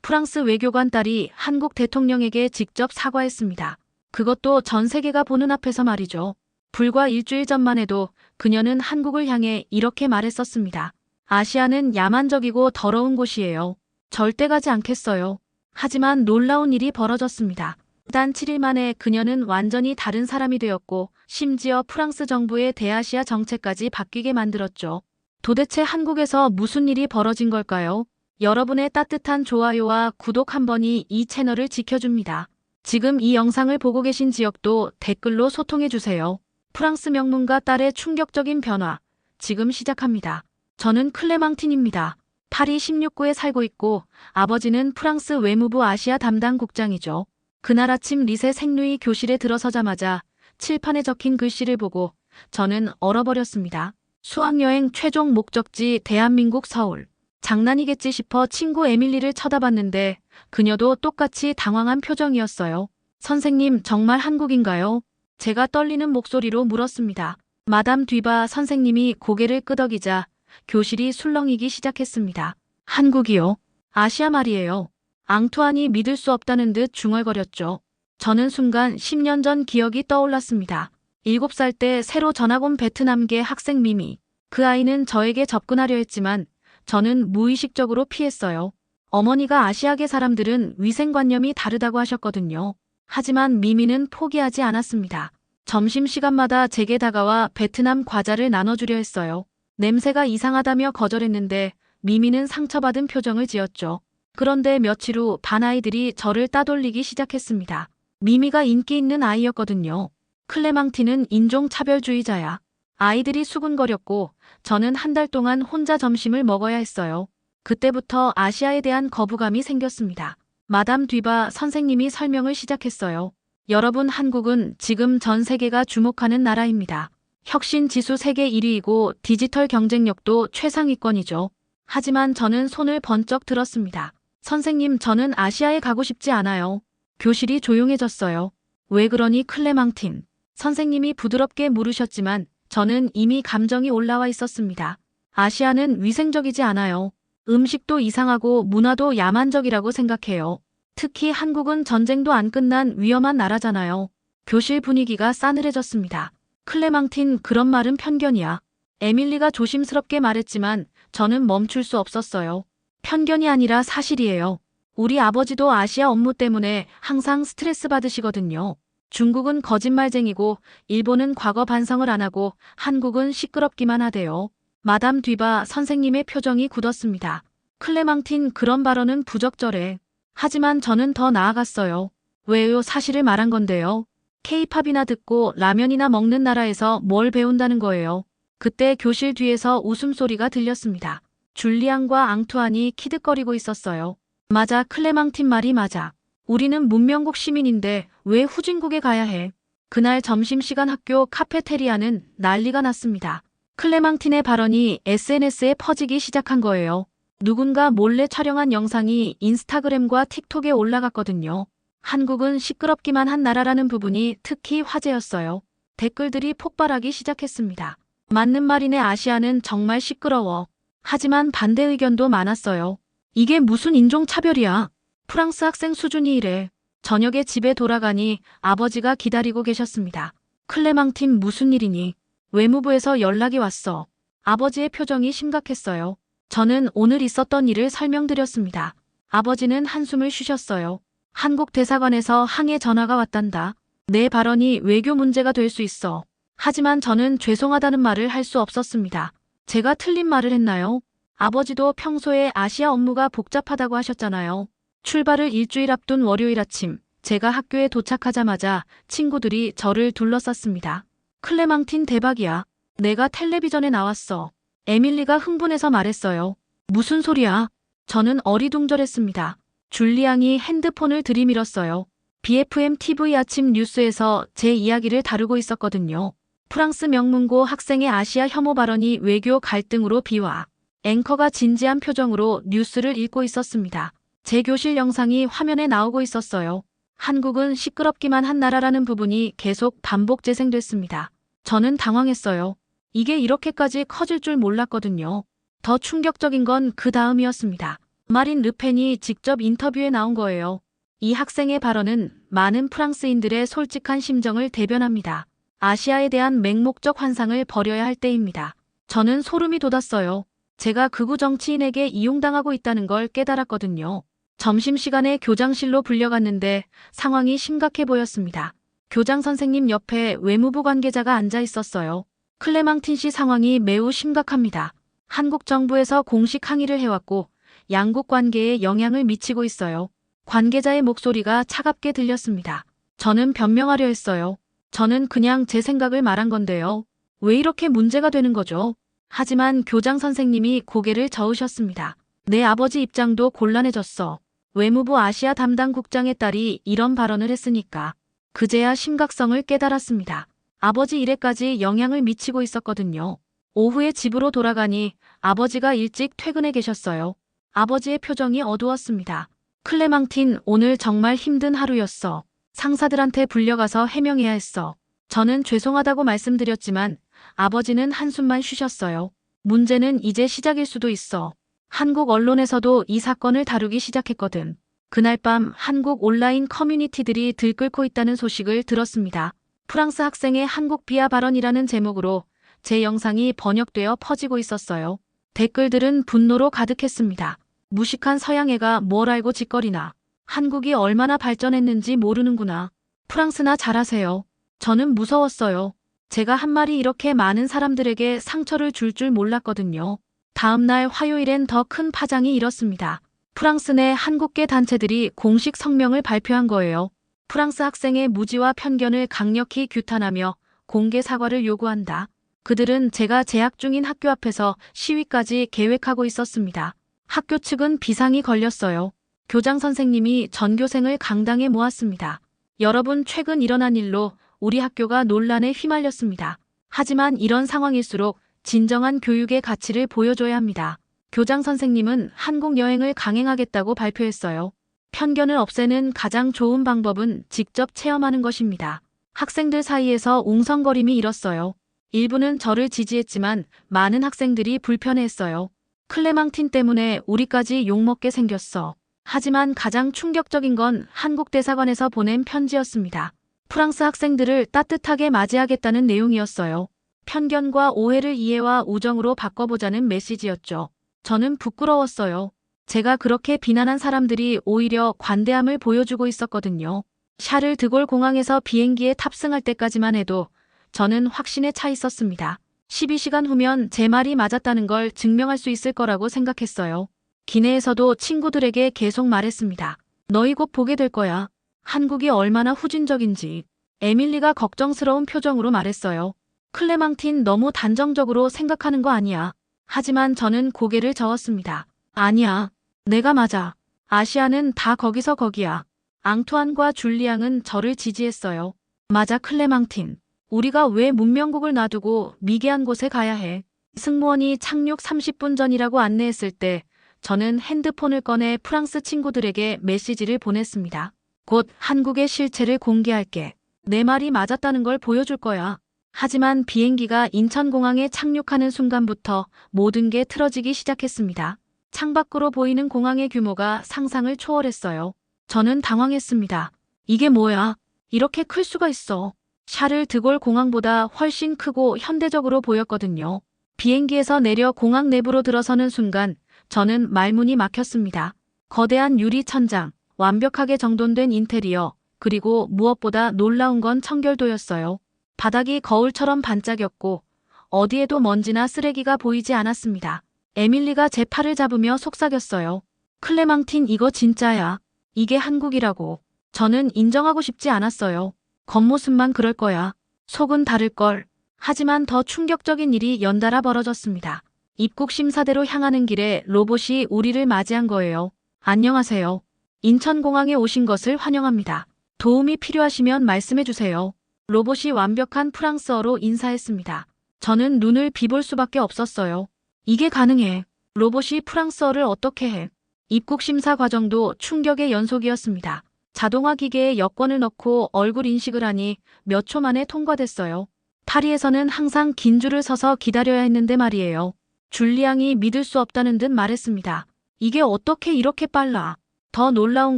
프랑스 외교관 딸이 한국 대통령에게 직접 사과했습니다. 그것도 전 세계가 보는 앞에서 말이죠. 불과 일주일 전만 해도 그녀는 한국을 향해 이렇게 말했었습니다. 아시아는 야만적이고 더러운 곳이에요. 절대 가지 않겠어요. 하지만 놀라운 일이 벌어졌습니다. 단 7일 만에 그녀는 완전히 다른 사람이 되었고 심지어 프랑스 정부의 대아시아 정책까지 바뀌게 만들었죠. 도대체 한국에서 무슨 일이 벌어진 걸까요? 여러분의 따뜻한 좋아요와 구독 한 번이 이 채널을 지켜줍니다. 지금 이 영상을 보고 계신 지역도 댓글로 소통해주세요. 프랑스 명문가 딸의 충격적인 변화, 지금 시작합니다. 저는 클레망틴입니다. 파리 16구에 살고 있고 아버지는 프랑스 외무부 아시아 담당 국장이죠. 그날 아침 리세 생루이 교실에 들어서자마자 칠판에 적힌 글씨를 보고 저는 얼어버렸습니다. 수학여행 최종 목적지 대한민국 서울. 장난이겠지 싶어 친구 에밀리를 쳐다봤는데 그녀도 똑같이 당황한 표정이었어요. 선생님, 정말 한국인가요? 제가 떨리는 목소리로 물었습니다. 마담 뒤바 선생님이 고개를 끄덕이자 교실이 술렁이기 시작했습니다. 한국이요? 아시아 말이에요. 앙투안이 믿을 수 없다는 듯 중얼거렸죠. 저는 순간 10년 전 기억이 떠올랐습니다. 7살 때 새로 전학 온 베트남계 학생 미미. 그 아이는 저에게 접근하려 했지만 저는 무의식적으로 피했어요. 어머니가 아시아계 사람들은 위생관념이 다르다고 하셨거든요. 하지만 미미는 포기하지 않았습니다. 점심시간마다 제게 다가와 베트남 과자를 나눠주려 했어요. 냄새가 이상하다며 거절했는데 미미는 상처받은 표정을 지었죠. 그런데 며칠 후 반 아이들이 저를 따돌리기 시작했습니다. 미미가 인기 있는 아이였거든요. 클레망틴은 인종차별주의자야. 아이들이 수군거렸고 저는 한 달 동안 혼자 점심을 먹어야 했어요. 그때부터 아시아에 대한 거부감이 생겼습니다. 마담 뒤바 선생님이 설명을 시작했어요. 여러분, 한국은 지금 전 세계가 주목하는 나라입니다. 혁신 지수 세계 1위이고 디지털 경쟁력도 최상위권이죠. 하지만 저는 손을 번쩍 들었습니다. 선생님, 저는 아시아에 가고 싶지 않아요. 교실이 조용해졌어요. 왜 그러니 클레망틴? 선생님이 부드럽게 물으셨지만 저는 이미 감정이 올라와 있었습니다. 아시아는 위생적이지 않아요. 음식도 이상하고 문화도 야만적이라고 생각해요. 특히 한국은 전쟁도 안 끝난 위험한 나라잖아요. 교실 분위기가 싸늘해졌습니다. 클레망틴, 그런 말은 편견이야. 에밀리가 조심스럽게 말했지만 저는 멈출 수 없었어요. 편견이 아니라 사실이에요. 우리 아버지도 아시아 업무 때문에 항상 스트레스 받으시거든요. 중국은 거짓말쟁이고 일본은 과거 반성을 안 하고 한국은 시끄럽기만 하대요. 마담 뒤바 선생님의 표정이 굳었습니다. 클레망틴, 그런 발언은 부적절해. 하지만 저는 더 나아갔어요. 왜요? 사실을 말한 건데요. 케이팝이나 듣고 라면이나 먹는 나라에서 뭘 배운다는 거예요. 그때 교실 뒤에서 웃음소리가 들렸습니다. 줄리앙과 앙투안이 키득거리고 있었어요. 맞아, 클레망틴 말이 맞아. 우리는 문명국 시민인데 왜 후진국에 가야 해? 그날 점심시간 학교 카페테리아는 난리가 났습니다. 클레망틴의 발언이 SNS에 퍼지기 시작한 거예요. 누군가 몰래 촬영한 영상이 인스타그램과 틱톡에 올라갔거든요. 한국은 시끄럽기만 한 나라라는 부분이 특히 화제였어요. 댓글들이 폭발하기 시작했습니다. 맞는 말이네, 아시아는 정말 시끄러워. 하지만 반대 의견도 많았어요. 이게 무슨 인종차별이야. 프랑스 학생 수준이 이래. 저녁에 집에 돌아가니 아버지가 기다리고 계셨습니다. 클레망틴, 무슨 일이니? 외무부에서 연락이 왔어. 아버지의 표정이 심각했어요. 저는 오늘 있었던 일을 설명드렸습니다. 아버지는 한숨을 쉬셨어요. 한국 대사관에서 항해 전화가 왔단다. 내 발언이 외교 문제가 될 수 있어. 하지만 저는 죄송하다는 말을 할 수 없었습니다. 제가 틀린 말을 했나요? 아버지도 평소에 아시아 업무가 복잡하다고 하셨잖아요. 출발을 일주일 앞둔 월요일 아침, 제가 학교에 도착하자마자 친구들이 저를 둘러쌌습니다. 클레망틴, 대박이야. 내가 텔레비전에 나왔어. 에밀리가 흥분해서 말했어요. 무슨 소리야? 저는 어리둥절했습니다. 줄리앙이 핸드폰을 들이밀었어요. BFM TV 아침 뉴스에서 제 이야기를 다루고 있었거든요. 프랑스 명문고 학생의 아시아 혐오 발언이 외교 갈등으로 비화. 앵커가 진지한 표정으로 뉴스를 읽고 있었습니다. 제 교실 영상이 화면에 나오고 있었어요. 한국은 시끄럽기만 한 나라라는 부분이 계속 반복 재생됐습니다. 저는 당황했어요. 이게 이렇게까지 커질 줄 몰랐거든요. 더 충격적인 건 그 다음이었습니다. 마린 르펜이 직접 인터뷰에 나온 거예요. 이 학생의 발언은 많은 프랑스인들의 솔직한 심정을 대변합니다. 아시아에 대한 맹목적 환상을 버려야 할 때입니다. 저는 소름이 돋았어요. 제가 극우 정치인에게 이용당하고 있다는 걸 깨달았거든요. 점심시간에 교장실로 불려갔는데 상황이 심각해 보였습니다. 교장 선생님 옆에 외무부 관계자가 앉아 있었어요. 클레망틴 씨 상황이 매우 심각합니다. 한국 정부에서 공식 항의를 해왔고 양국 관계에 영향을 미치고 있어요. 관계자의 목소리가 차갑게 들렸습니다. 저는 변명하려 했어요. 저는 그냥 제 생각을 말한 건데요. 왜 이렇게 문제가 되는 거죠? 하지만 교장 선생님이 고개를 저으셨습니다. 내 아버지 입장도 곤란해졌어. 외무부 아시아 담당 국장의 딸이 이런 발언을 했으니까. 그제야 심각성을 깨달았습니다. 아버지 일에까지 영향을 미치고 있었거든요. 오후에 집으로 돌아가니 아버지가 일찍 퇴근해 계셨어요. 아버지의 표정이 어두웠습니다. 클레망틴, 오늘 정말 힘든 하루였어. 상사들한테 불려가서 해명해야 했어. 저는 죄송하다고 말씀드렸지만 아버지는 한숨만 쉬셨어요. 문제는 이제 시작일 수도 있어. 한국 언론에서도 이 사건을 다루기 시작했거든. 그날 밤 한국 온라인 커뮤니티들이 들끓고 있다는 소식을 들었습니다. 프랑스 학생의 한국 비하 발언이라는 제목으로 제 영상이 번역되어 퍼지고 있었어요. 댓글들은 분노로 가득했습니다. 무식한 서양애가 뭘 알고 짓거리나. 한국이 얼마나 발전했는지 모르는구나. 프랑스나 잘하세요. 저는 무서웠어요. 제가 한 말이 이렇게 많은 사람들에게 상처를 줄 줄 몰랐거든요. 다음 날 화요일엔 더 큰 파장이 일었습니다. 프랑스 내 한국계 단체들이 공식 성명을 발표한 거예요. 프랑스 학생의 무지와 편견을 강력히 규탄하며 공개 사과를 요구한다. 그들은 제가 재학 중인 학교 앞에서 시위까지 계획하고 있었습니다. 학교 측은 비상이 걸렸어요. 교장 선생님이 전교생을 강당에 모았습니다. 여러분, 최근 일어난 일로 우리 학교가 논란에 휘말렸습니다. 하지만 이런 상황일수록 진정한 교육의 가치를 보여줘야 합니다. 교장 선생님은 한국 여행을 강행하겠다고 발표했어요. 편견을 없애는 가장 좋은 방법은 직접 체험하는 것입니다. 학생들 사이에서 웅성거림이 일었어요. 일부는 저를 지지했지만 많은 학생들이 불편해했어요. 클레망틴 때문에 우리까지 욕먹게 생겼어. 하지만 가장 충격적인 건 한국 대사관에서 보낸 편지였습니다. 프랑스 학생들을 따뜻하게 맞이하겠다는 내용이었어요. 편견과 오해를 이해와 우정으로 바꿔보자는 메시지였죠. 저는 부끄러웠어요. 제가 그렇게 비난한 사람들이 오히려 관대함을 보여주고 있었거든요. 샤를 드골 공항에서 비행기에 탑승할 때까지만 해도 저는 확신에 차 있었습니다. 12시간 후면 제 말이 맞았다는 걸 증명할 수 있을 거라고 생각했어요. 기내에서도 친구들에게 계속 말했습니다. 너희 곧 보게 될 거야. 한국이 얼마나 후진적인지. 에밀리가 걱정스러운 표정으로 말했어요. 클레망틴, 너무 단정적으로 생각하는 거 아니야. 하지만 저는 고개를 저었습니다. 아니야. 내가 맞아. 아시아는 다 거기서 거기야. 앙투안과 줄리앙은 저를 지지했어요. 맞아, 클레망틴. 우리가 왜 문명국을 놔두고 미개한 곳에 가야 해. 승무원이 착륙 30분 전이라고 안내했을 때 저는 핸드폰을 꺼내 프랑스 친구들에게 메시지를 보냈습니다. 곧 한국의 실체를 공개할게. 내 말이 맞았다는 걸 보여줄 거야. 하지만 비행기가 인천공항에 착륙하는 순간부터 모든 게 틀어지기 시작했습니다. 창밖으로 보이는 공항의 규모가 상상을 초월했어요. 저는 당황했습니다. 이게 뭐야? 이렇게 클 수가 있어. 샤를 드골 공항보다 훨씬 크고 현대적으로 보였거든요. 비행기에서 내려 공항 내부로 들어서는 순간 저는 말문이 막혔습니다. 거대한 유리 천장, 완벽하게 정돈된 인테리어, 그리고 무엇보다 놀라운 건 청결도였어요. 바닥이 거울처럼 반짝였고 어디에도 먼지나 쓰레기가 보이지 않았습니다. 에밀리가 제 팔을 잡으며 속삭였어요. 클레망틴, 이거 진짜야. 이게 한국이라고. 저는 인정하고 싶지 않았어요. 겉모습만 그럴 거야. 속은 다를걸. 하지만 더 충격적인 일이 연달아 벌어졌습니다. 입국 심사대로 향하는 길에 로봇이 우리를 맞이한 거예요. 안녕하세요. 인천공항에 오신 것을 환영합니다. 도움이 필요하시면 말씀해 주세요. 로봇이 완벽한 프랑스어로 인사했습니다. 저는 눈을 비볼 수밖에 없었어요. 이게 가능해. 로봇이 프랑스어를 어떻게 해? 입국 심사 과정도 충격의 연속이었습니다. 자동화 기계에 여권을 넣고 얼굴 인식을 하니 몇 초 만에 통과됐어요. 파리에서는 항상 긴 줄을 서서 기다려야 했는데 말이에요. 줄리앙이 믿을 수 없다는 듯 말했습니다. 이게 어떻게 이렇게 빨라? 더 놀라운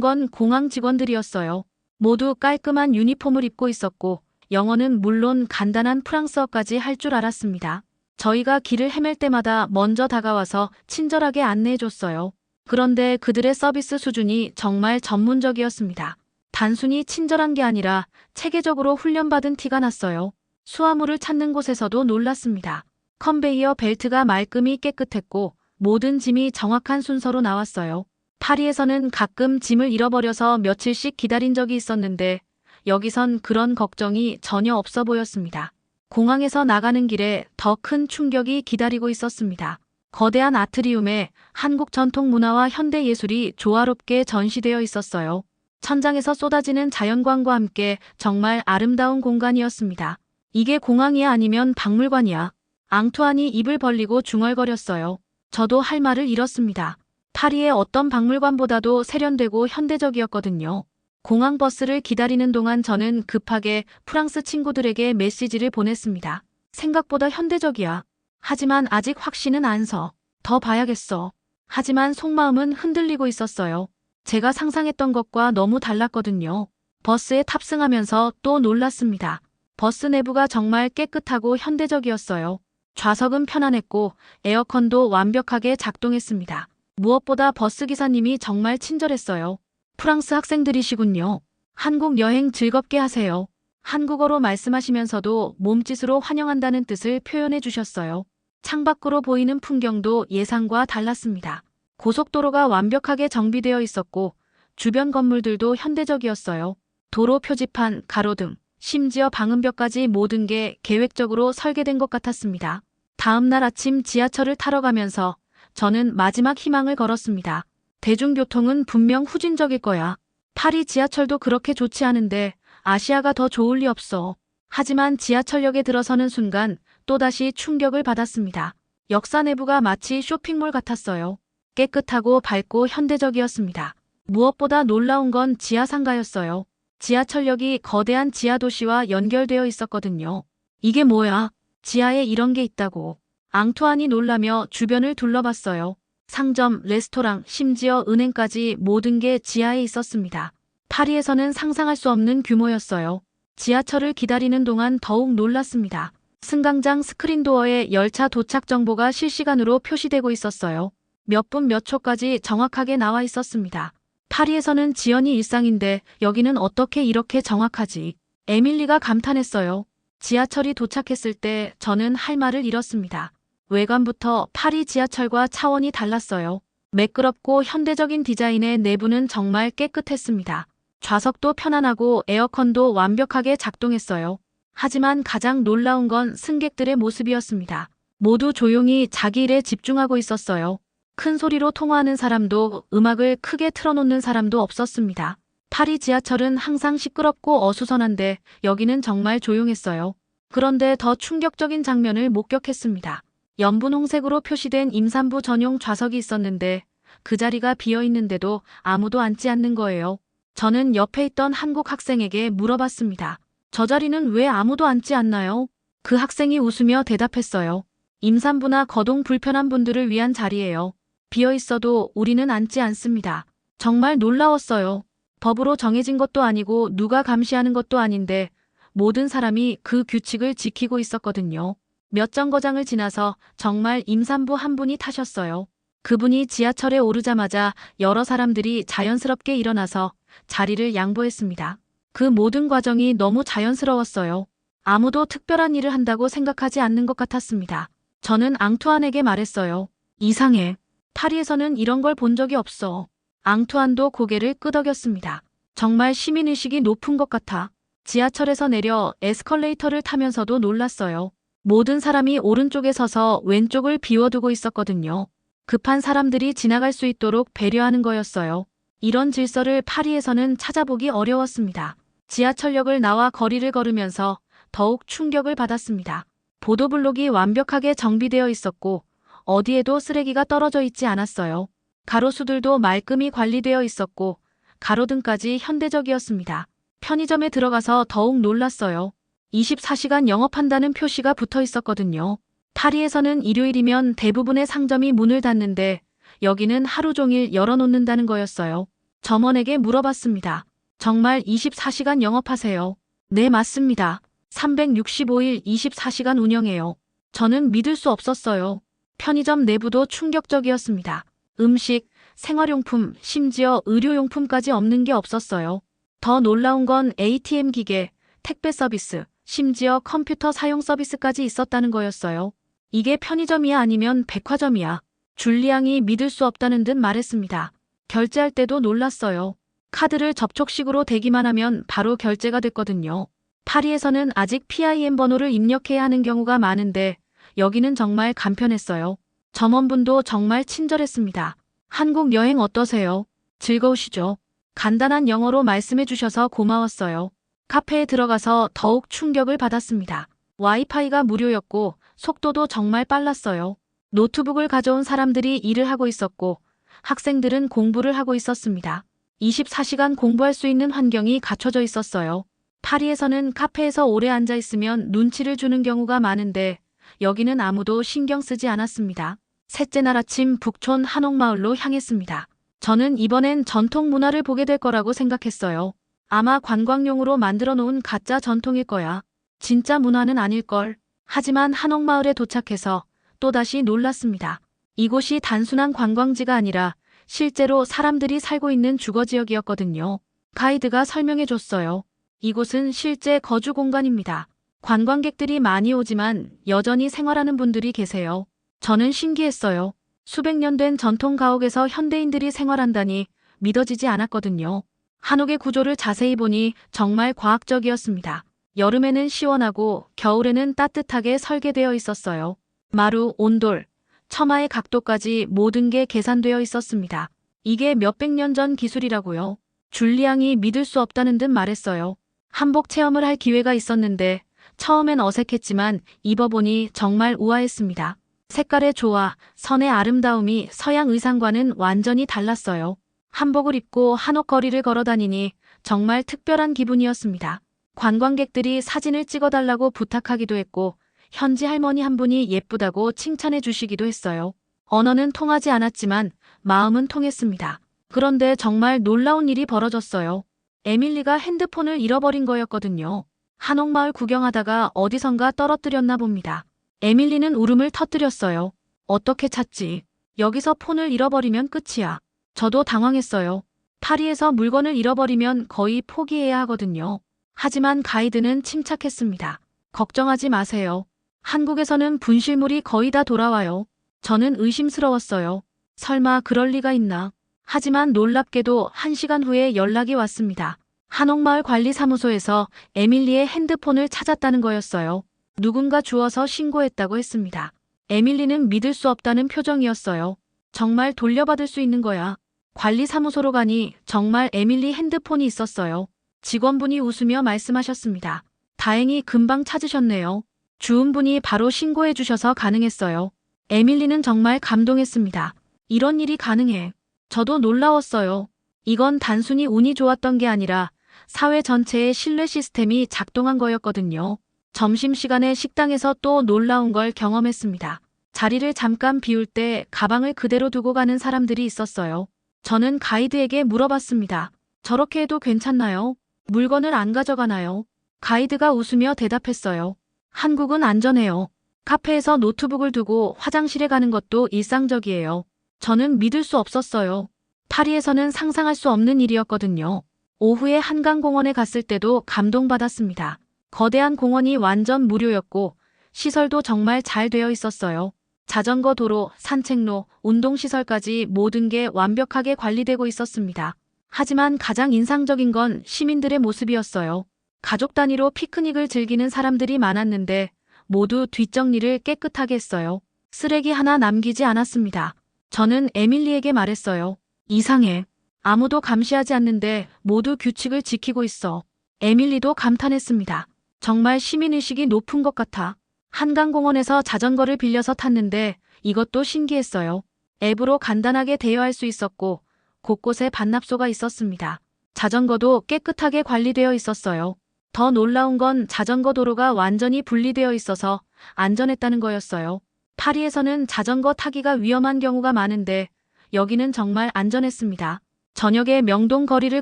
건 공항 직원들이었어요. 모두 깔끔한 유니폼을 입고 있었고 영어는 물론 간단한 프랑스어까지 할 줄 알았습니다. 저희가 길을 헤맬 때마다 먼저 다가와서 친절하게 안내해줬어요. 그런데 그들의 서비스 수준이 정말 전문적이었습니다. 단순히 친절한 게 아니라 체계적으로 훈련받은 티가 났어요. 수화물을 찾는 곳에서도 놀랐습니다. 컨베이어 벨트가 말끔히 깨끗했고 모든 짐이 정확한 순서로 나왔어요. 파리에서는 가끔 짐을 잃어버려서 며칠씩 기다린 적이 있었는데 여기선 그런 걱정이 전혀 없어 보였습니다. 공항에서 나가는 길에 더 큰 충격이 기다리고 있었습니다. 거대한 아트리움에 한국 전통 문화와 현대 예술이 조화롭게 전시되어 있었어요. 천장에서 쏟아지는 자연광과 함께 정말 아름다운 공간이었습니다. 이게 공항이야 아니면 박물관이야? 앙투안이 입을 벌리고 중얼거렸어요. 저도 할 말을 잃었습니다. 파리의 어떤 박물관보다도 세련되고 현대적이었거든요. 공항 버스를 기다리는 동안 저는 급하게 프랑스 친구들에게 메시지를 보냈습니다. 생각보다 현대적이야. 하지만 아직 확신은 안 서. 더 봐야겠어. 하지만 속마음은 흔들리고 있었어요. 제가 상상했던 것과 너무 달랐거든요. 버스에 탑승하면서 또 놀랐습니다. 버스 내부가 정말 깨끗하고 현대적이었어요. 좌석은 편안했고 에어컨도 완벽하게 작동했습니다. 무엇보다 버스 기사님이 정말 친절했어요. 프랑스 학생들이시군요. 한국 여행 즐겁게 하세요. 한국어로 말씀하시면서도 몸짓으로 환영한다는 뜻을 표현해 주셨어요. 창밖으로 보이는 풍경도 예상과 달랐습니다. 고속도로가 완벽하게 정비되어 있었고 주변 건물들도 현대적이었어요. 도로 표지판, 가로등, 심지어 방음벽까지 모든 게 계획적으로 설계된 것 같았습니다. 다음 날 아침 지하철을 타러 가면서 저는 마지막 희망을 걸었습니다. 대중교통은 분명 후진적일 거야. 파리 지하철도 그렇게 좋지 않은데 아시아가 더 좋을 리 없어. 하지만 지하철역에 들어서는 순간 또다시 충격을 받았습니다. 역사 내부가 마치 쇼핑몰 같았어요. 깨끗하고 밝고 현대적이었습니다. 무엇보다 놀라운 건 지하상가였어요. 지하철역이 거대한 지하도시와 연결되어 있었거든요. 이게 뭐야? 지하에 이런 게 있다고. 앙투안이 놀라며 주변을 둘러봤어요. 상점, 레스토랑, 심지어 은행까지 모든 게 지하에 있었습니다. 파리에서는 상상할 수 없는 규모였어요. 지하철을 기다리는 동안 더욱 놀랐습니다. 승강장 스크린도어에 열차 도착 정보가 실시간으로 표시되고 있었어요. 몇 분 몇 초까지 정확하게 나와 있었습니다. 파리에서는 지연이 일상인데 여기는 어떻게 이렇게 정확하지? 에밀리가 감탄했어요. 지하철이 도착했을 때 저는 할 말을 잃었습니다. 외관부터 파리 지하철과 차원이 달랐어요. 매끄럽고 현대적인 디자인의 내부는 정말 깨끗했습니다. 좌석도 편안하고 에어컨도 완벽하게 작동했어요. 하지만 가장 놀라운 건 승객들의 모습이었습니다. 모두 조용히 자기 일에 집중하고 있었어요. 큰 소리로 통화하는 사람도 음악을 크게 틀어놓는 사람도 없었습니다. 파리 지하철은 항상 시끄럽고 어수선한데 여기는 정말 조용했어요. 그런데 더 충격적인 장면을 목격했습니다. 연분홍색으로 표시된 임산부 전용 좌석이 있었는데 그 자리가 비어 있는데도 아무도 앉지 않는 거예요. 저는 옆에 있던 한국 학생에게 물어봤습니다. 저 자리는 왜 아무도 앉지 않나요? 그 학생이 웃으며 대답했어요. 임산부나 거동 불편한 분들을 위한 자리예요. 비어 있어도 우리는 앉지 않습니다. 정말 놀라웠어요. 법으로 정해진 것도 아니고 누가 감시하는 것도 아닌데 모든 사람이 그 규칙을 지키고 있었거든요. 몇 정거장을 지나서 정말 임산부 한 분이 타셨어요. 그분이 지하철에 오르자마자 여러 사람들이 자연스럽게 일어나서 자리를 양보했습니다. 그 모든 과정이 너무 자연스러웠어요. 아무도 특별한 일을 한다고 생각하지 않는 것 같았습니다. 저는 앙투안에게 말했어요. 이상해. 파리에서는 이런 걸 본 적이 없어. 앙투안도 고개를 끄덕였습니다. 정말 시민의식이 높은 것 같아. 지하철에서 내려 에스컬레이터를 타면서도 놀랐어요. 모든 사람이 오른쪽에 서서 왼쪽을 비워두고 있었거든요. 급한 사람들이 지나갈 수 있도록 배려하는 거였어요. 이런 질서를 파리에서는 찾아보기 어려웠습니다. 지하철역을 나와 거리를 걸으면서 더욱 충격을 받았습니다. 보도블록이 완벽하게 정비되어 있었고 어디에도 쓰레기가 떨어져 있지 않았어요. 가로수들도 말끔히 관리되어 있었고 가로등까지 현대적이었습니다. 편의점에 들어가서 더욱 놀랐어요. 24시간 영업한다는 표시가 붙어 있었거든요. 파리에서는 일요일이면 대부분의 상점이 문을 닫는데 여기는 하루 종일 열어놓는다는 거였어요. 점원에게 물어봤습니다. 정말 24시간 영업하세요? 네, 맞습니다. 365일 24시간 운영해요. 저는 믿을 수 없었어요. 편의점 내부도 충격적이었습니다. 음식, 생활용품, 심지어 의료용품까지 없는 게 없었어요. 더 놀라운 건 ATM 기계, 택배 서비스, 심지어 컴퓨터 사용 서비스까지 있었다는 거였어요. 이게 편의점이야 아니면 백화점이야. 줄리앙이 믿을 수 없다는 듯 말했습니다. 결제할 때도 놀랐어요. 카드를 접촉식으로 대기만 하면 바로 결제가 됐거든요. 파리에서는 아직 PIN 번호를 입력해야 하는 경우가 많은데 여기는 정말 간편했어요. 점원분도 정말 친절했습니다. 한국 여행 어떠세요? 즐거우시죠? 간단한 영어로 말씀해 주셔서 고마웠어요. 카페에 들어가서 더욱 충격을 받았습니다. 와이파이가 무료였고 속도도 정말 빨랐어요. 노트북을 가져온 사람들이 일을 하고 있었고 학생들은 공부를 하고 있었습니다. 24시간 공부할 수 있는 환경이 갖춰져 있었어요. 파리에서는 카페에서 오래 앉아 있으면 눈치를 주는 경우가 많은데 여기는 아무도 신경 쓰지 않았습니다. 셋째 날 아침 북촌 한옥마을로 향했습니다. 저는 이번엔 전통 문화를 보게 될 거라고 생각했어요. 아마 관광용으로 만들어 놓은 가짜 전통일 거야. 진짜 문화는 아닐걸. 하지만 한옥마을에 도착해서 또다시 놀랐습니다. 이곳이 단순한 관광지가 아니라 실제로 사람들이 살고 있는 주거지역이었거든요. 가이드가 설명해 줬어요. 이곳은 실제 거주 공간입니다. 관광객들이 많이 오지만 여전히 생활하는 분들이 계세요. 저는 신기했어요. 수백 년 된 전통 가옥에서 현대인들이 생활한다니 믿어지지 않았거든요. 한옥의 구조를 자세히 보니 정말 과학적이었습니다. 여름에는 시원하고 겨울에는 따뜻하게 설계되어 있었어요. 마루, 온돌, 처마의 각도까지 모든 게 계산되어 있었습니다. 이게 몇백 년 전 기술이라고요. 줄리앙이 믿을 수 없다는 듯 말했어요. 한복 체험을 할 기회가 있었는데 처음엔 어색했지만 입어보니 정말 우아했습니다. 색깔의 조화, 선의 아름다움이 서양 의상과는 완전히 달랐어요. 한복을 입고 한옥 거리를 걸어다니니 정말 특별한 기분이었습니다. 관광객들이 사진을 찍어달라고 부탁하기도 했고 현지 할머니 한 분이 예쁘다고 칭찬해 주시기도 했어요. 언어는 통하지 않았지만 마음은 통했습니다. 그런데 정말 놀라운 일이 벌어졌어요. 에밀리가 핸드폰을 잃어버린 거였거든요. 한옥마을 구경하다가 어디선가 떨어뜨렸나 봅니다. 에밀리는 울음을 터뜨렸어요. 어떻게 찾지? 여기서 폰을 잃어버리면 끝이야. 저도 당황했어요. 파리에서 물건을 잃어버리면 거의 포기해야 하거든요. 하지만 가이드는 침착했습니다. 걱정하지 마세요. 한국에서는 분실물이 거의 다 돌아와요. 저는 의심스러웠어요. 설마 그럴 리가 있나? 하지만 놀랍게도 1시간 후에 연락이 왔습니다. 한옥마을 관리사무소에서 에밀리의 핸드폰을 찾았다는 거였어요. 누군가 주워서 신고했다고 했습니다. 에밀리는 믿을 수 없다는 표정이었어요. 정말 돌려받을 수 있는 거야. 관리사무소로 가니 정말 에밀리 핸드폰이 있었어요. 직원분이 웃으며 말씀하셨습니다. 다행히 금방 찾으셨네요. 주은분이 바로 신고해 주셔서 가능했어요. 에밀리는 정말 감동했습니다. 이런 일이 가능해. 저도 놀라웠어요. 이건 단순히 운이 좋았던 게 아니라 사회 전체의 신뢰 시스템이 작동한 거였거든요. 점심시간에 식당에서 또 놀라운 걸 경험했습니다. 자리를 잠깐 비울 때 가방을 그대로 두고 가는 사람들이 있었어요. 저는 가이드에게 물어봤습니다. 저렇게 해도 괜찮나요? 물건을 안 가져가나요? 가이드가 웃으며 대답했어요. 한국은 안전해요. 카페에서 노트북을 두고 화장실에 가는 것도 일상적이에요. 저는 믿을 수 없었어요. 파리에서는 상상할 수 없는 일이었거든요. 오후에 한강공원에 갔을 때도 감동받았습니다. 거대한 공원이 완전 무료였고 시설도 정말 잘 되어 있었어요. 자전거 도로, 산책로, 운동시설까지 모든 게 완벽하게 관리되고 있었습니다. 하지만 가장 인상적인 건 시민들의 모습이었어요. 가족 단위로 피크닉을 즐기는 사람들이 많았는데 모두 뒷정리를 깨끗하게 했어요. 쓰레기 하나 남기지 않았습니다. 저는 에밀리에게 말했어요. 이상해. 아무도 감시하지 않는데 모두 규칙을 지키고 있어. 에밀리도 감탄했습니다. 정말 시민의식이 높은 것 같아. 한강공원에서 자전거를 빌려서 탔는데 이것도 신기했어요. 앱으로 간단하게 대여할 수 있었고 곳곳에 반납소가 있었습니다. 자전거도 깨끗하게 관리되어 있었어요. 더 놀라운 건 자전거 도로가 완전히 분리되어 있어서 안전했다는 거였어요. 파리에서는 자전거 타기가 위험한 경우가 많은데 여기는 정말 안전했습니다. 저녁에 명동 거리를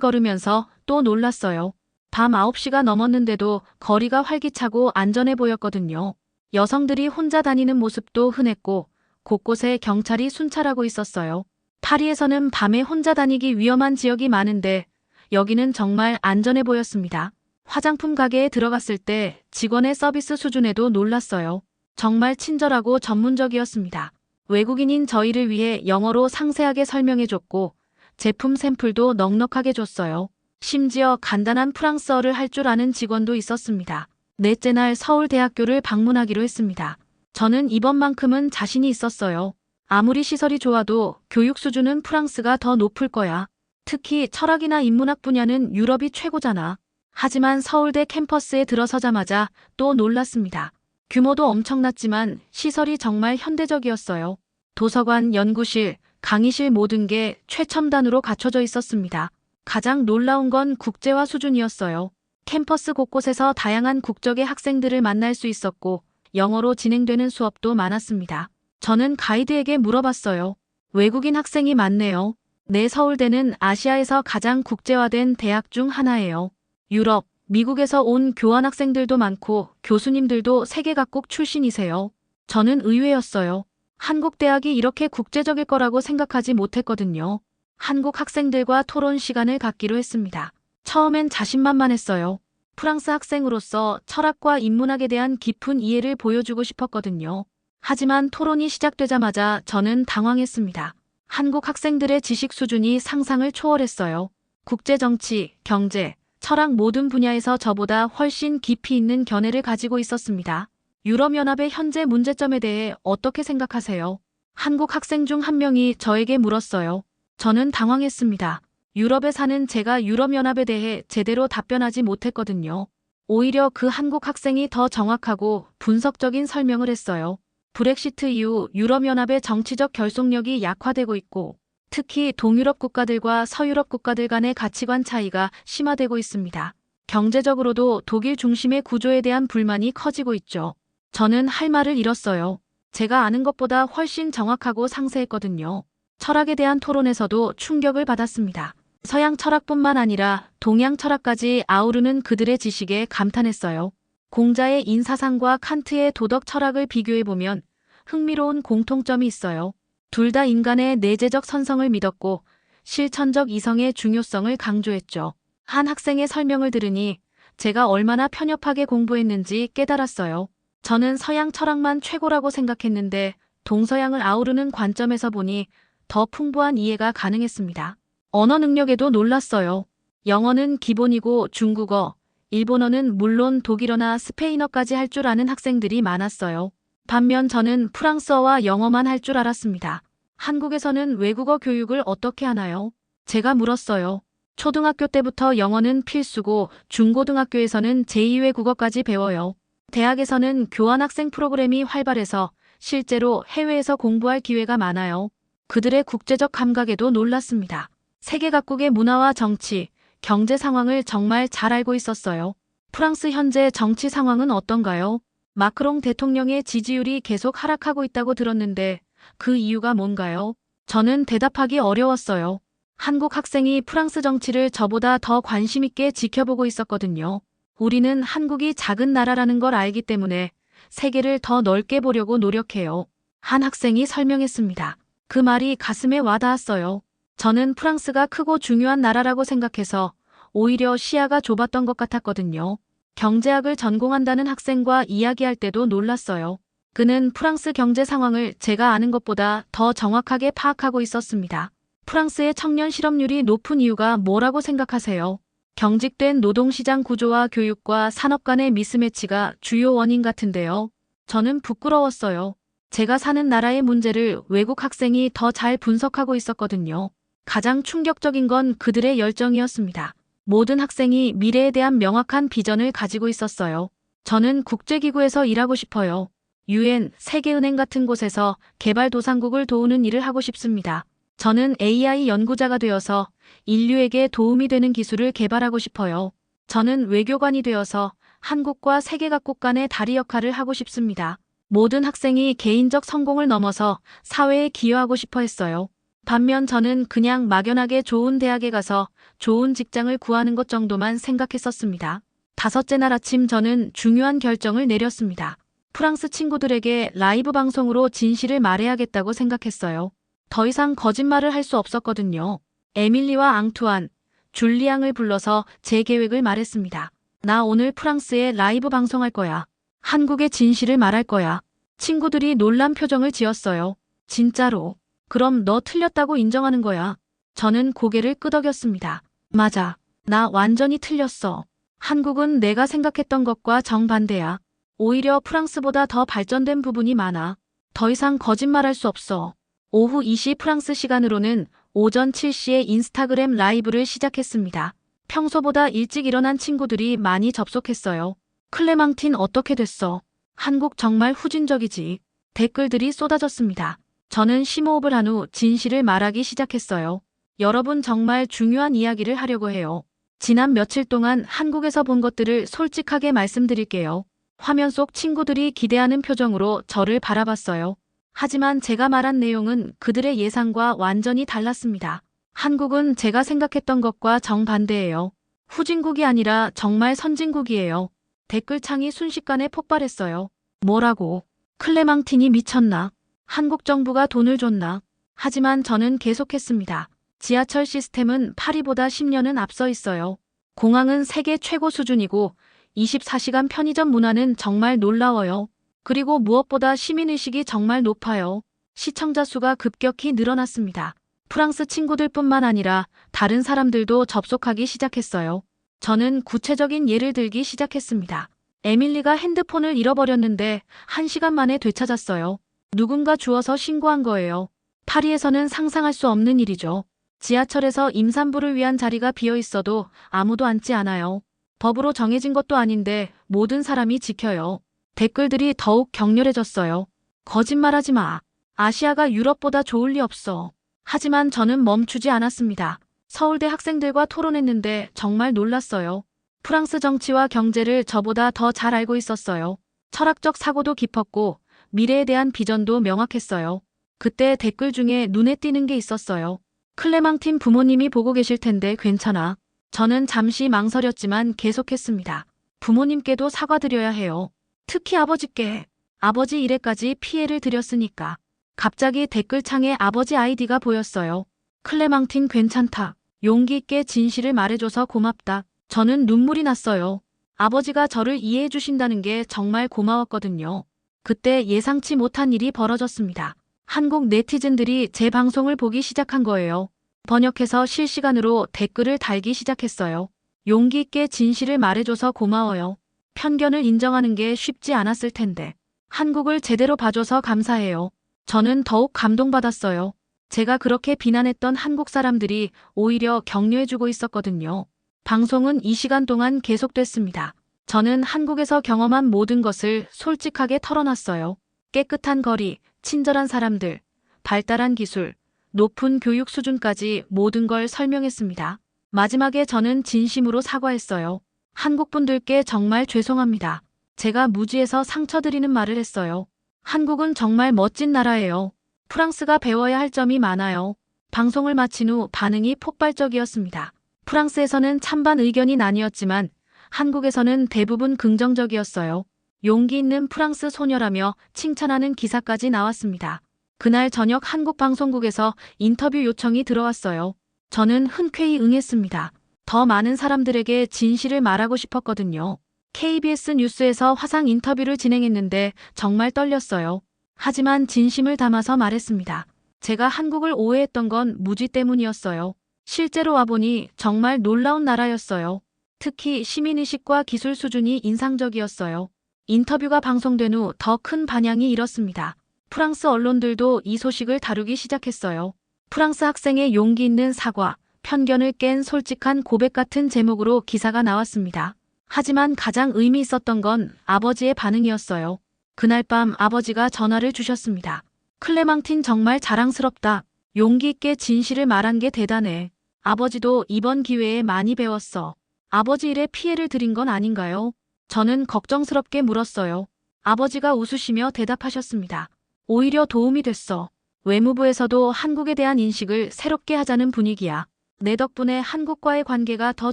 걸으면서 또 놀랐어요. 밤 9시가 넘었는데도 거리가 활기차고 안전해 보였거든요. 여성들이 혼자 다니는 모습도 흔했고 곳곳에 경찰이 순찰하고 있었어요. 파리에서는 밤에 혼자 다니기 위험한 지역이 많은데 여기는 정말 안전해 보였습니다. 화장품 가게에 들어갔을 때 직원의 서비스 수준에도 놀랐어요. 정말 친절하고 전문적이었습니다. 외국인인 저희를 위해 영어로 상세하게 설명해줬고 제품 샘플도 넉넉하게 줬어요. 심지어 간단한 프랑스어를 할 줄 아는 직원도 있었습니다. 넷째 날 서울대학교를 방문하기로 했습니다. 저는 이번만큼은 자신이 있었어요. 아무리 시설이 좋아도 교육 수준은 프랑스가 더 높을 거야. 특히 철학이나 인문학 분야는 유럽이 최고잖아. 하지만 서울대 캠퍼스에 들어서자마자 또 놀랐습니다. 규모도 엄청났지만 시설이 정말 현대적이었어요. 도서관, 연구실, 강의실 모든 게 최첨단으로 갖춰져 있었습니다. 가장 놀라운 건 국제화 수준이었어요. 캠퍼스 곳곳에서 다양한 국적의 학생들을 만날 수 있었고 영어로 진행되는 수업도 많았습니다. 저는 가이드에게 물어봤어요. 외국인 학생이 많네요. 네, 서울대는 아시아에서 가장 국제화된 대학 중 하나예요. 유럽, 미국에서 온 교환학생들도 많고 교수님들도 세계 각국 출신이세요. 저는 의외였어요. 한국 대학이 이렇게 국제적일 거라고 생각하지 못했거든요. 한국 학생들과 토론 시간을 갖기로 했습니다. 처음엔 자신만만했어요. 프랑스 학생으로서 철학과 인문학에 대한 깊은 이해를 보여주고 싶었거든요. 하지만 토론이 시작되자마자 저는 당황했습니다. 한국 학생들의 지식 수준이 상상을 초월했어요. 국제 정치, 경제, 철학 모든 분야에서 저보다 훨씬 깊이 있는 견해를 가지고 있었습니다. 유럽연합의 현재 문제점에 대해 어떻게 생각하세요? 한국 학생 중 한 명이 저에게 물었어요. 저는 당황했습니다. 유럽에 사는 제가 유럽연합에 대해 제대로 답변하지 못했거든요. 오히려 그 한국 학생이 더 정확하고 분석적인 설명을 했어요. 브렉시트 이후 유럽연합의 정치적 결속력이 약화되고 있고 특히 동유럽 국가들과 서유럽 국가들 간의 가치관 차이가 심화되고 있습니다. 경제적으로도 독일 중심의 구조에 대한 불만이 커지고 있죠. 저는 할 말을 잃었어요. 제가 아는 것보다 훨씬 정확하고 상세했거든요. 철학에 대한 토론에서도 충격을 받았습니다. 서양 철학뿐만 아니라 동양 철학까지 아우르는 그들의 지식에 감탄했어요. 공자의 인사상과 칸트의 도덕 철학을 비교해보면 흥미로운 공통점이 있어요. 둘 다 인간의 내재적 선성을 믿었고 실천적 이성의 중요성을 강조했죠. 한 학생의 설명을 들으니 제가 얼마나 편협하게 공부했는지 깨달았어요. 저는 서양 철학만 최고라고 생각했는데 동서양을 아우르는 관점에서 보니 더 풍부한 이해가 가능했습니다. 언어 능력에도 놀랐어요. 영어는 기본이고 중국어, 일본어는 물론 독일어나 스페인어까지 할 줄 아는 학생들이 많았어요. 반면 저는 프랑스어와 영어만 할 줄 알았습니다. 한국에서는 외국어 교육을 어떻게 하나요? 제가 물었어요. 초등학교 때부터 영어는 필수고 중고등학교에서는 제2외국어까지 배워요. 대학에서는 교환학생 프로그램이 활발해서 실제로 해외에서 공부할 기회가 많아요. 그들의 국제적 감각에도 놀랐습니다. 세계 각국의 문화와 정치, 경제 상황을 정말 잘 알고 있었어요. 프랑스 현재 정치 상황은 어떤가요? 마크롱 대통령의 지지율이 계속 하락하고 있다고 들었는데 그 이유가 뭔가요? 저는 대답하기 어려웠어요. 한국 학생이 프랑스 정치를 저보다 더 관심 있게 지켜보고 있었거든요. 우리는 한국이 작은 나라라는 걸 알기 때문에 세계를 더 넓게 보려고 노력해요. 한 학생이 설명했습니다. 그 말이 가슴에 와닿았어요. 저는 프랑스가 크고 중요한 나라라고 생각해서 오히려 시야가 좁았던 것 같았거든요. 경제학을 전공한다는 학생과 이야기할 때도 놀랐어요. 그는 프랑스 경제 상황을 제가 아는 것보다 더 정확하게 파악하고 있었습니다. 프랑스의 청년 실업률이 높은 이유가 뭐라고 생각하세요? 경직된 노동시장 구조와 교육과 산업 간의 미스매치가 주요 원인 같은데요. 저는 부끄러웠어요. 제가 사는 나라의 문제를 외국 학생이 더 잘 분석하고 있었거든요. 가장 충격적인 건 그들의 열정이었습니다. 모든 학생이 미래에 대한 명확한 비전을 가지고 있었어요. 저는 국제기구에서 일하고 싶어요. UN, 세계은행 같은 곳에서 개발도상국을 도우는 일을 하고 싶습니다. 저는 AI 연구자가 되어서 인류에게 도움이 되는 기술을 개발하고 싶어요. 저는 외교관이 되어서 한국과 세계 각국 간의 다리 역할을 하고 싶습니다. 모든 학생이 개인적 성공을 넘어서 사회에 기여하고 싶어 했어요. 반면 저는 그냥 막연하게 좋은 대학에 가서 좋은 직장을 구하는 것 정도만 생각했었습니다. 다섯째 날 아침 저는 중요한 결정을 내렸습니다. 프랑스 친구들에게 라이브 방송으로 진실을 말해야겠다고 생각했어요. 더 이상 거짓말을 할 수 없었거든요. 에밀리와 앙투안, 줄리앙을 불러서 제 계획을 말했습니다. 나 오늘 프랑스에 라이브 방송할 거야. 한국의 진실을 말할 거야. 친구들이 놀란 표정을 지었어요. 진짜로. 그럼 너 틀렸다고 인정하는 거야. 저는 고개를 끄덕였습니다. 맞아. 나 완전히 틀렸어. 한국은 내가 생각했던 것과 정반대야. 오히려 프랑스보다 더 발전된 부분이 많아. 더 이상 거짓말할 수 없어. 오후 2시 프랑스 시간으로는 오전 7시에 인스타그램 라이브를 시작했습니다. 평소보다 일찍 일어난 친구들이 많이 접속했어요. 클레망틴 어떻게 됐어? 한국 정말 후진적이지. 댓글들이 쏟아졌습니다. 저는 심호흡을 한 후 진실을 말하기 시작했어요. 여러분 정말 중요한 이야기를 하려고 해요. 지난 며칠 동안 한국에서 본 것들을 솔직하게 말씀드릴게요. 화면 속 친구들이 기대하는 표정으로 저를 바라봤어요. 하지만 제가 말한 내용은 그들의 예상과 완전히 달랐습니다. 한국은 제가 생각했던 것과 정반대예요. 후진국이 아니라 정말 선진국이에요. 댓글창이 순식간에 폭발했어요. 뭐라고? 클레망틴이 미쳤나? 한국 정부가 돈을 줬나? 하지만 저는 계속했습니다. 지하철 시스템은 파리보다 10년은 앞서 있어요. 공항은 세계 최고 수준이고 24시간 편의점 문화는 정말 놀라워요. 그리고 무엇보다 시민의식이 정말 높아요. 시청자 수가 급격히 늘어났습니다. 프랑스 친구들뿐만 아니라 다른 사람들도 접속하기 시작했어요. 저는 구체적인 예를 들기 시작했습니다. 에밀리가 핸드폰을 잃어버렸는데 1시간 만에 되찾았어요. 누군가 주워서 신고한 거예요. 파리에서는 상상할 수 없는 일이죠. 지하철에서 임산부를 위한 자리가 비어 있어도 아무도 앉지 않아요. 법으로 정해진 것도 아닌데 모든 사람이 지켜요. 댓글들이 더욱 격렬해졌어요. 거짓말하지 마. 아시아가 유럽보다 좋을 리 없어. 하지만 저는 멈추지 않았습니다. 서울대 학생들과 토론했는데 정말 놀랐어요. 프랑스 정치와 경제를 저보다 더 잘 알고 있었어요. 철학적 사고도 깊었고 미래에 대한 비전도 명확했어요. 그때 댓글 중에 눈에 띄는 게 있었어요. 클레망틴 부모님이 보고 계실 텐데 괜찮아. 저는 잠시 망설였지만 계속했습니다. 부모님께도 사과드려야 해요. 특히 아버지께. 아버지 일에까지 피해를 드렸으니까. 갑자기 댓글창에 아버지 아이디가 보였어요. 클레망틴 괜찮다. 용기 있게 진실을 말해줘서 고맙다. 저는 눈물이 났어요. 아버지가 저를 이해해 주신다는 게 정말 고마웠거든요. 그때 예상치 못한 일이 벌어졌습니다. 한국 네티즌들이 제 방송을 보기 시작한 거예요. 번역해서 실시간으로 댓글을 달기 시작했어요. 용기 있게 진실을 말해줘서 고마워요. 편견을 인정하는 게 쉽지 않았을 텐데. 한국을 제대로 봐줘서 감사해요. 저는 더욱 감동받았어요. 제가 그렇게 비난했던 한국 사람들이 오히려 격려해주고 있었거든요. 방송은 2시간 동안 계속됐습니다. 저는 한국에서 경험한 모든 것을 솔직하게 털어놨어요. 깨끗한 거리, 친절한 사람들, 발달한 기술, 높은 교육 수준까지 모든 걸 설명했습니다. 마지막에 저는 진심으로 사과했어요. 한국 분들께 정말 죄송합니다. 제가 무지해서 상처드리는 말을 했어요. 한국은 정말 멋진 나라예요. 프랑스가 배워야 할 점이 많아요. 방송을 마친 후 반응이 폭발적이었습니다. 프랑스에서는 찬반 의견이 나뉘었지만 한국에서는 대부분 긍정적이었어요. 용기 있는 프랑스 소녀라며 칭찬하는 기사까지 나왔습니다. 그날 저녁 한국 방송국에서 인터뷰 요청이 들어왔어요. 저는 흔쾌히 응했습니다. 더 많은 사람들에게 진실을 말하고 싶었거든요. KBS 뉴스에서 화상 인터뷰를 진행했는데 정말 떨렸어요. 하지만 진심을 담아서 말했습니다. 제가 한국을 오해했던 건 무지 때문이었어요. 실제로 와보니 정말 놀라운 나라였어요. 특히 시민의식과 기술 수준이 인상적이었어요. 인터뷰가 방송된 후 더 큰 반향이 일었습니다. 프랑스 언론들도 이 소식을 다루기 시작했어요. 프랑스 학생의 용기 있는 사과, 편견을 깬 솔직한 고백 같은 제목으로 기사가 나왔습니다. 하지만 가장 의미 있었던 건 아버지의 반응이었어요. 그날 밤 아버지가 전화를 주셨습니다. 클레망틴 정말 자랑스럽다. 용기 있게 진실을 말한 게 대단해. 아버지도 이번 기회에 많이 배웠어. 아버지 일에 피해를 드린 건 아닌가요? 저는 걱정스럽게 물었어요. 아버지가 웃으시며 대답하셨습니다. 오히려 도움이 됐어. 외무부에서도 한국에 대한 인식을 새롭게 하자는 분위기야. 내 덕분에 한국과의 관계가 더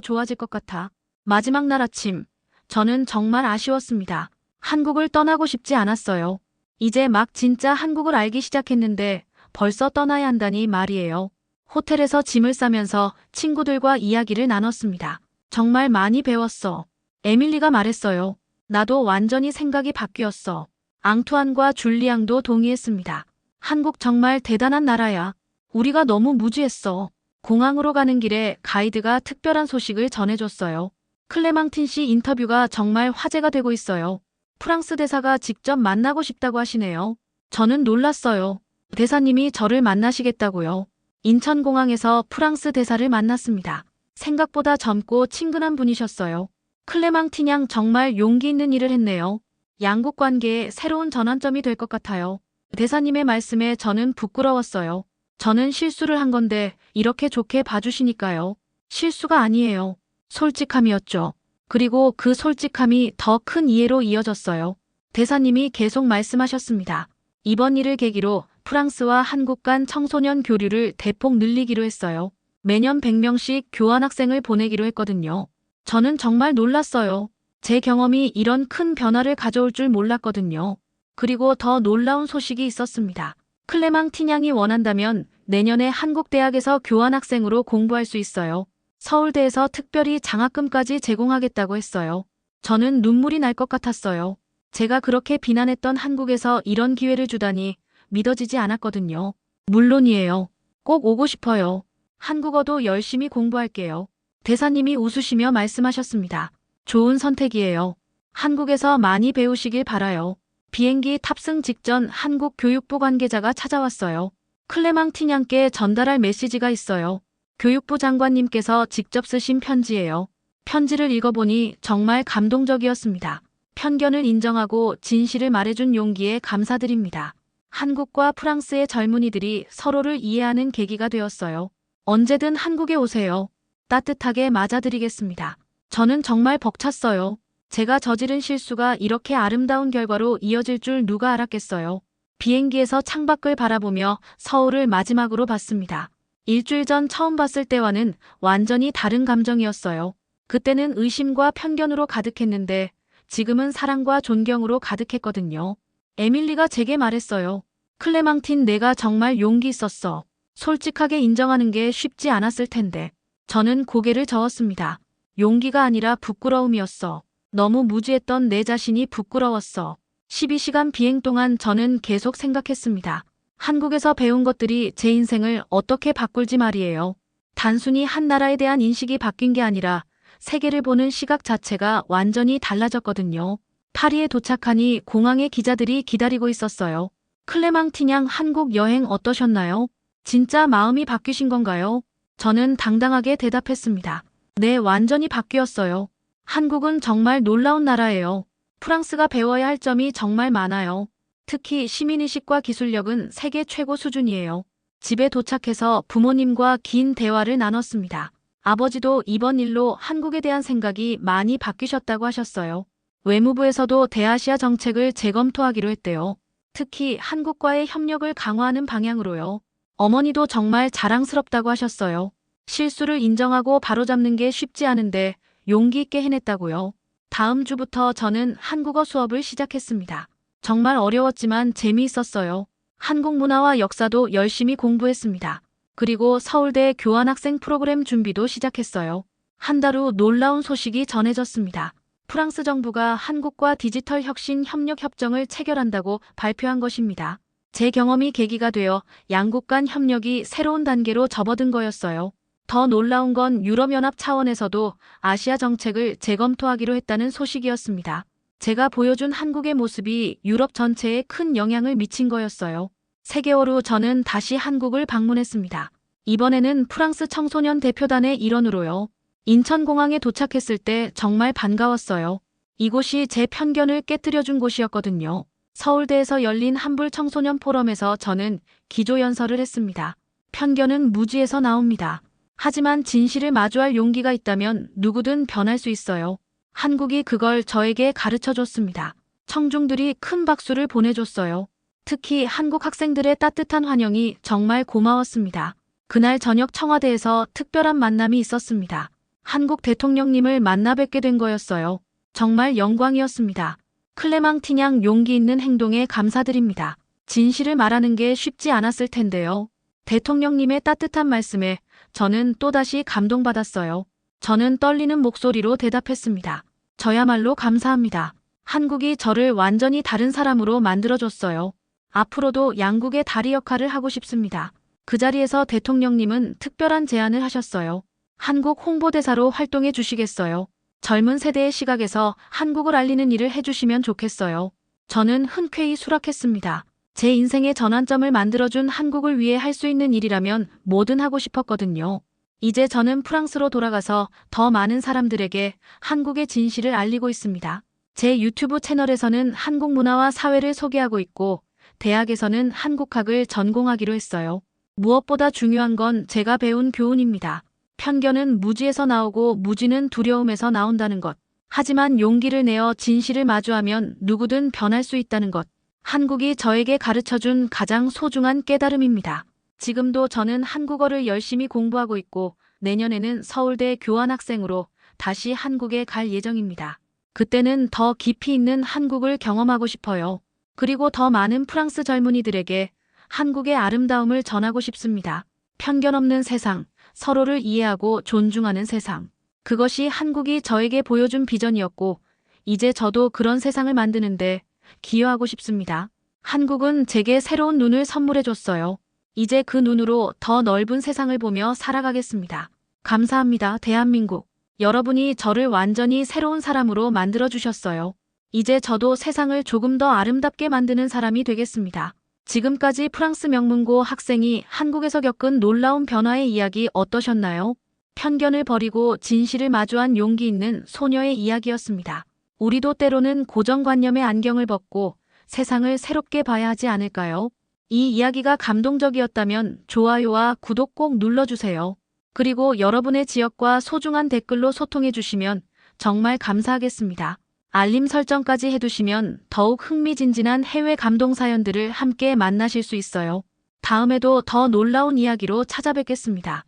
좋아질 것 같아. 마지막 날 아침, 저는 정말 아쉬웠습니다. 한국을 떠나고 싶지 않았어요. 이제 막 진짜 한국을 알기 시작했는데 벌써 떠나야 한다니 말이에요. 호텔에서 짐을 싸면서 친구들과 이야기를 나눴습니다. 정말 많이 배웠어. 에밀리가 말했어요. 나도 완전히 생각이 바뀌었어. 앙투안과 줄리앙도 동의했습니다. 한국 정말 대단한 나라야. 우리가 너무 무지했어. 공항으로 가는 길에 가이드가 특별한 소식을 전해줬어요. 클레망틴 씨 인터뷰가 정말 화제가 되고 있어요. 프랑스 대사가 직접 만나고 싶다고 하시네요. 저는 놀랐어요. 대사님이 저를 만나시겠다고요. 인천공항에서 프랑스 대사를 만났습니다. 생각보다 젊고 친근한 분이셨어요. 클레망틴 양 정말 용기 있는 일을 했네요. 양국 관계에 새로운 전환점이 될 것 같아요. 대사님의 말씀에 저는 부끄러웠어요. 저는 실수를 한 건데 이렇게 좋게 봐주시니까요. 실수가 아니에요. 솔직함이었죠. 그리고 그 솔직함이 더 큰 이해로 이어졌어요. 대사님이 계속 말씀하셨습니다. 이번 일을 계기로 프랑스와 한국 간 청소년 교류를 대폭 늘리기로 했어요. 매년 100명씩 교환학생을 보내기로 했거든요. 저는 정말 놀랐어요. 제 경험이 이런 큰 변화를 가져올 줄 몰랐거든요. 그리고 더 놀라운 소식이 있었습니다. 클레망틴 양이 원한다면 내년에 한국 대학에서 교환학생으로 공부할 수 있어요. 서울대에서 특별히 장학금까지 제공하겠다고 했어요. 저는 눈물이 날 것 같았어요. 제가 그렇게 비난했던 한국에서 이런 기회를 주다니 믿어지지 않았거든요. 물론이에요. 꼭 오고 싶어요. 한국어도 열심히 공부할게요. 대사님이 웃으시며 말씀하셨습니다. 좋은 선택이에요. 한국에서 많이 배우시길 바라요. 비행기 탑승 직전 한국 교육부 관계자가 찾아왔어요. 클레망틴 양께 전달할 메시지가 있어요. 교육부 장관님께서 직접 쓰신 편지예요. 편지를 읽어보니 정말 감동적이었습니다. 편견을 인정하고 진실을 말해준 용기에 감사드립니다. 한국과 프랑스의 젊은이들이 서로를 이해하는 계기가 되었어요. 언제든 한국에 오세요. 따뜻하게 맞아드리겠습니다. 저는 정말 벅찼어요. 제가 저지른 실수가 이렇게 아름다운 결과로 이어질 줄 누가 알았겠어요. 비행기에서 창밖을 바라보며 서울을 마지막으로 봤습니다. 일주일 전 처음 봤을 때와는 완전히 다른 감정이었어요. 그때는 의심과 편견으로 가득했는데 지금은 사랑과 존경으로 가득했거든요. 에밀리가 제게 말했어요. 클레망틴, 내가 정말 용기 있었어. 솔직하게 인정하는 게 쉽지 않았을 텐데. 저는 고개를 저었습니다. 용기가 아니라 부끄러움이었어. 너무 무지했던 내 자신이 부끄러웠어. 12시간 비행 동안 저는 계속 생각했습니다. 한국에서 배운 것들이 제 인생을 어떻게 바꿀지 말이에요. 단순히 한 나라에 대한 인식이 바뀐 게 아니라 세계를 보는 시각 자체가 완전히 달라졌거든요. 파리에 도착하니 공항에 기자들이 기다리고 있었어요. 클레망틴 양, 한국 여행 어떠셨나요? 진짜 마음이 바뀌신 건가요? 저는 당당하게 대답했습니다. 네, 완전히 바뀌었어요. 한국은 정말 놀라운 나라예요. 프랑스가 배워야 할 점이 정말 많아요. 특히 시민의식과 기술력은 세계 최고 수준이에요. 집에 도착해서 부모님과 긴 대화를 나눴습니다. 아버지도 이번 일로 한국에 대한 생각이 많이 바뀌셨다고 하셨어요. 외무부에서도 대아시아 정책을 재검토하기로 했대요. 특히 한국과의 협력을 강화하는 방향으로요. 어머니도 정말 자랑스럽다고 하셨어요. 실수를 인정하고 바로잡는 게 쉽지 않은데 용기 있게 해냈다고요. 다음 주부터 저는 한국어 수업을 시작했습니다. 정말 어려웠지만 재미있었어요. 한국 문화와 역사도 열심히 공부했습니다. 그리고 서울대 교환학생 프로그램 준비도 시작했어요. 한 달 후 놀라운 소식이 전해졌습니다. 프랑스 정부가 한국과 디지털 혁신 협력 협정을 체결한다고 발표한 것입니다. 제 경험이 계기가 되어 양국 간 협력이 새로운 단계로 접어든 거였어요. 더 놀라운 건 유럽연합 차원에서도 아시아 정책을 재검토하기로 했다는 소식이었습니다. 제가 보여준 한국의 모습이 유럽 전체에 큰 영향을 미친 거였어요. 3개월 후 저는 다시 한국을 방문했습니다. 이번에는 프랑스 청소년 대표단의 일원으로요. 인천공항에 도착했을 때 정말 반가웠어요. 이곳이 제 편견을 깨뜨려준 곳이었거든요. 서울대에서 열린 한불 청소년 포럼에서 저는 기조연설을 했습니다. 편견은 무지에서 나옵니다. 하지만 진실을 마주할 용기가 있다면 누구든 변할 수 있어요. 한국이 그걸 저에게 가르쳐줬습니다. 청중들이 큰 박수를 보내줬어요. 특히 한국 학생들의 따뜻한 환영이 정말 고마웠습니다. 그날 저녁 청와대에서 특별한 만남이 있었습니다. 한국 대통령님을 만나 뵙게 된 거였어요. 정말 영광이었습니다. 클레망티냥 용기 있는 행동에 감사드립니다. 진실을 말하는 게 쉽지 않았을 텐데요. 대통령님의 따뜻한 말씀에 저는 또다시 감동받았어요. 저는 떨리는 목소리로 대답했습니다. 저야말로 감사합니다. 한국이 저를 완전히 다른 사람으로 만들어줬어요. 앞으로도 양국의 다리 역할을 하고 싶습니다. 그 자리에서 대통령님은 특별한 제안을 하셨어요. 한국 홍보대사로 활동해 주시겠어요? 젊은 세대의 시각에서 한국을 알리는 일을 해주시면 좋겠어요. 저는 흔쾌히 수락했습니다. 제 인생의 전환점을 만들어준 한국을 위해 할 수 있는 일이라면 뭐든 하고 싶었거든요. 이제 저는 프랑스로 돌아가서 더 많은 사람들에게 한국의 진실을 알리고 있습니다. 제 유튜브 채널에서는 한국 문화와 사회를 소개하고 있고 대학에서는 한국학을 전공하기로 했어요. 무엇보다 중요한 건 제가 배운 교훈입니다. 편견은 무지에서 나오고 무지는 두려움에서 나온다는 것. 하지만 용기를 내어 진실을 마주하면 누구든 변할 수 있다는 것. 한국이 저에게 가르쳐준 가장 소중한 깨달음입니다. 지금도 저는 한국어를 열심히 공부하고 있고 내년에는 서울대 교환학생으로 다시 한국에 갈 예정입니다. 그때는 더 깊이 있는 한국을 경험하고 싶어요. 그리고 더 많은 프랑스 젊은이들에게 한국의 아름다움을 전하고 싶습니다. 편견 없는 세상, 서로를 이해하고 존중하는 세상. 그것이 한국이 저에게 보여준 비전이었고 이제 저도 그런 세상을 만드는데 기여하고 싶습니다. 한국은 제게 새로운 눈을 선물해줬어요. 이제 그 눈으로 더 넓은 세상을 보며 살아가겠습니다. 감사합니다, 대한민국. 여러분이 저를 완전히 새로운 사람으로 만들어주셨어요. 이제 저도 세상을 조금 더 아름답게 만드는 사람이 되겠습니다. 지금까지 프랑스 명문고 학생이 한국에서 겪은 놀라운 변화의 이야기 어떠셨나요? 편견을 버리고 진실을 마주한 용기 있는 소녀의 이야기였습니다. 우리도 때로는 고정관념의 안경을 벗고 세상을 새롭게 봐야 하지 않을까요? 이 이야기가 감동적이었다면 좋아요와 구독 꼭 눌러주세요. 그리고 여러분의 지역과 소중한 댓글로 소통해주시면 정말 감사하겠습니다. 알림 설정까지 해두시면 더욱 흥미진진한 해외 감동 사연들을 함께 만나실 수 있어요. 다음에도 더 놀라운 이야기로 찾아뵙겠습니다.